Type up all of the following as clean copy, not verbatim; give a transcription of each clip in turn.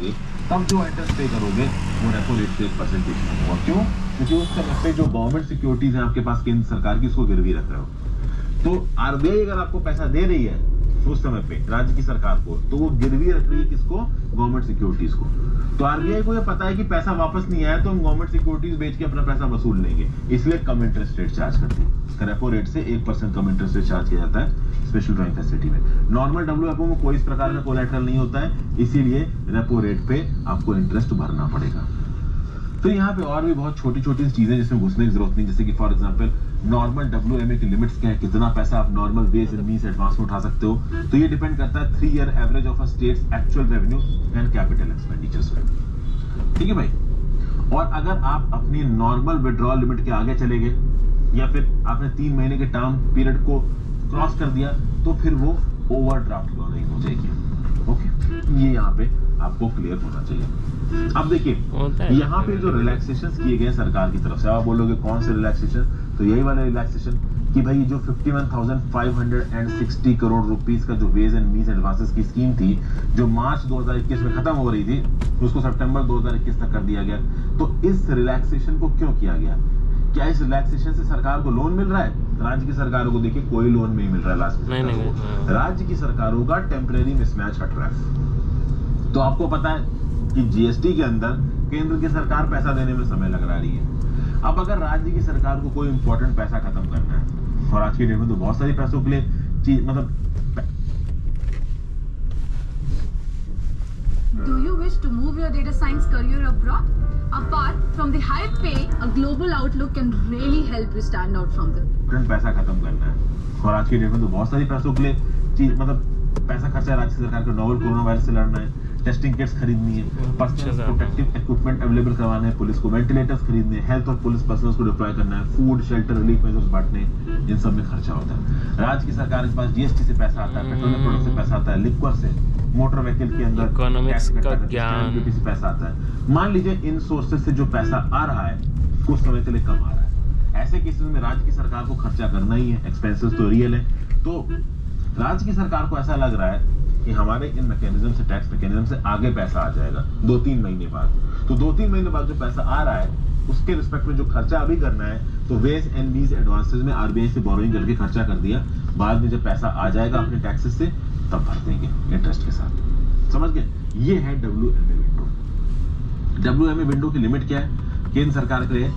जाओगे तब जो इंटरेस्ट पे करोगे वो रेपो रेट से 1% कम होगा। क्यों? क्योंकि उस समय पे जो गवर्नमेंट सिक्योरिटीज है आपके पास केंद्र सरकार की, उसको गिरवी रख रहे हो। तो आरबीआई अगर आपको पैसा दे रही है उस समय पे राज्य की सरकार को, तो वो गिरवी रख रही है किसको? गवर्नमेंट सिक्योरिटीज को। तो आरबीआई को ये पता है कि पैसा वापस नहीं आया तो हम गवर्नमेंट सिक्योरिटीज बेच के अपना पैसा वसूल लेंगे, इसलिए कम इंटरेस्ट रेट चार्ज करती है। रेपो रेट से 1% कम इंटरेस्ट रेट चार्ज किया जाता है स्पेशल ड्राइंग फैसिलिटी में। नॉर्मल डब्ल्यूएफओ में कोई इस प्रकार का कोलैटरल नहीं होता है, इसीलिए रेपो रेट पे आपको इंटरेस्ट भरना पड़ेगा। फिर यहाँ पे और भी बहुत छोटी छोटी चीजें जिसमें घुसने की जरूरत नहीं, जैसे कि फॉर एग्जांपल नॉर्मल डब्ल्यूएमए की लिमिट्स क्या है, कितना पैसा आप normal ways and means advance में उठा सकते हो। तो ये डिपेंड करता है 3 year average of a states actual revenue and capital expenditures पे। ठीक है भाई। और अगर आप अपनी नॉर्मल विड्रॉल लिमिट के आगे चले गए या फिर आपने 3 महीने के टर्म पीरियड को क्रॉस कर दिया तो फिर वो ओवरड्राफ्ट लॉन्ड्रिंग हो जाएगी। ओके, ये यहाँ पे आपको क्लियर होना चाहिए। अब देखिए यहाँ पे जो रिलैक्सेशंस किए गए सरकार की तरफ से, आप बोलोगे कौन से रिलैक्सेशन? तो यही वाला रिलैक्सेशन कि भाई जो 51,560 करोड़ रुपीस का जो वेज एंड मींस एडवांसेस की स्कीम थी जो मार्च 2021 में खत्म हो रही थी, उसको सितंबर 2021 तक कर दिया गया। तो इस रिलैक्सेशन को क्यों किया गया? क्या इस रिलैक्सेशन से सरकार को लोन मिल रहा है? राज्य की सरकारों को देखिए कोई लोन नहीं मिल रहा है। लास्ट में राज्य की सरकारों का टेम्परेरी मिसमैच हट रहा है। तो आपको पता है कि जीएसटी के अंदर केंद्र की सरकार पैसा देने में समय लग रही है। अब अगर राज्य की सरकार को कोई इंपॉर्टेंट पैसा खत्म करना है, और आज की डेट में तो बहुत सारी पैसों के लिए चीज मतलब Do you wish to move your data science career abroad? Apart from the high pay, a global outlook can really help you stand out from them. पैसा खत्म करना है, और आज की डेट में तो बहुत सारी पैसों के लिए चीज मतलब पैसा खर्चा राज्य सरकार को नोवल कोरोना वायरस से लड़ना है, टेस्टिंग किट्स खरीदनी है, पर्सनल प्रोटेक्टिव इक्विपमेंट अवेलेबल करवाने हैं, पुलिस को वेंटिलेटर्स खरीदने, हेल्थ और पुलिस पर्सनल्स को डिप्लॉय करना है, फूड शेल्टर रिलीफ मेजर्स बांटने, इन सब में खर्चा होता है। राज्य की सरकार के पास जीएसटी से पैसा आता है, पेट्रोलियम प्रोडक्ट से पैसा आता है, लिक्वर से, मोटर व्हीकल के अंदर इकोनॉमिक्स का ज्ञान से पैसा आता है। मान लीजिए इन सोर्सेज से जो पैसा आ रहा है कुछ समय के लिए कम आ रहा है, ऐसे केसेस में राज्य की सरकार को खर्चा करना ही है, एक्सपेंसेस तो रियल है। तो राज्य की सरकार को ऐसा लग रहा है कि हमारे इन मैकेनिज्म से, टैक्स मैकेनिज्म से आगे पैसा आ जाएगा 2-3 महीने बाद। तो 2-3 महीने बाद जो पैसा आ रहा है उसके रिस्पेक्ट में जो खर्चा अभी करना है, तो वेज एंड मींस एडवांसेस में आरबीआई से बोरोइंग करके खर्चा कर दिया, बाद में जब पैसा आ जाएगा अपने टैक्सेस से तब भर देंगे इंटरेस्ट के साथ। समझ गए? ये है डब्ल्यूएमए विंडो। डब्ल्यूएमए विंडो की लिमिट क्या है? केंद्र सरकार के लिए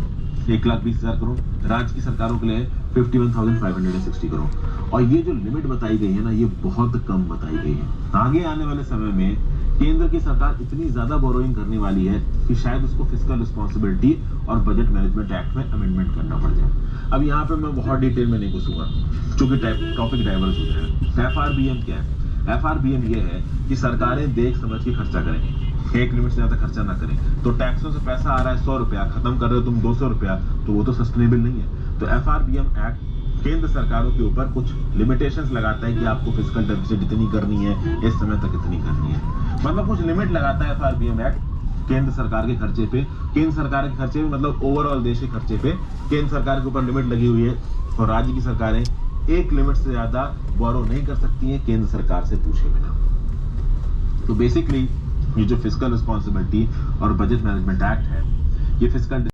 1,20,000 करोड़, राज्य की सरकारों के लिए 51,560 करोड़। और ये जो लिमिट बताई गई है ना, ये बहुत कम बताई गई है। आगे आने वाले समय में केंद्र की सरकार इतनी ज्यादा बोरोइंग करने वाली है कि शायद उसको फिस्कल रिस्पॉन्सिबिलिटी और बजट मैनेजमेंट एक्ट में अमेंडमेंट करना पड़ जाए। अब यहाँ पे मैं बहुत डिटेल में नहीं घुसूंगा क्योंकि टॉपिक डाइवर्स हो जाए। एफआरबीएम क्या है? एफआरबीएम ये है कि सरकारें देख समझ के खर्चा करें, एक लिमिट से ज्यादा खर्चा ना करें। तो टैक्सों से पैसा आ रहा है 100 रुपया, खत्म कर रहे हो तुम 200 रुपया, तो वो तो सस्टेनेबल नहीं है। तो एफआरबीएम एक्ट केंद्र सरकारों के ऊपर कुछ लिमिटेशंस लगाता है कि आपको फिस्कल डेफिसिट इतनी करनी है, इस समय तक इतनी करनी है, मतलब कुछ लिमिट लगाता है एफआरबीएम एक्ट केंद्र सरकार के खर्चे पे। केंद्र सरकार के खर्चे पे मतलब ओवरऑल देश के खर्चे पे केंद्र सरकार के ऊपर लिमिट लगी हुई है, और राज्य की सरकारें एक लिमिट से ज्यादा बोरो नहीं कर सकती है केंद्र सरकार से पूछे बिना। तो बेसिकली ये जो फिस्कल रिस्पॉन्सिबिलिटी और बजट मैनेजमेंट एक्ट है, ये फिस्कल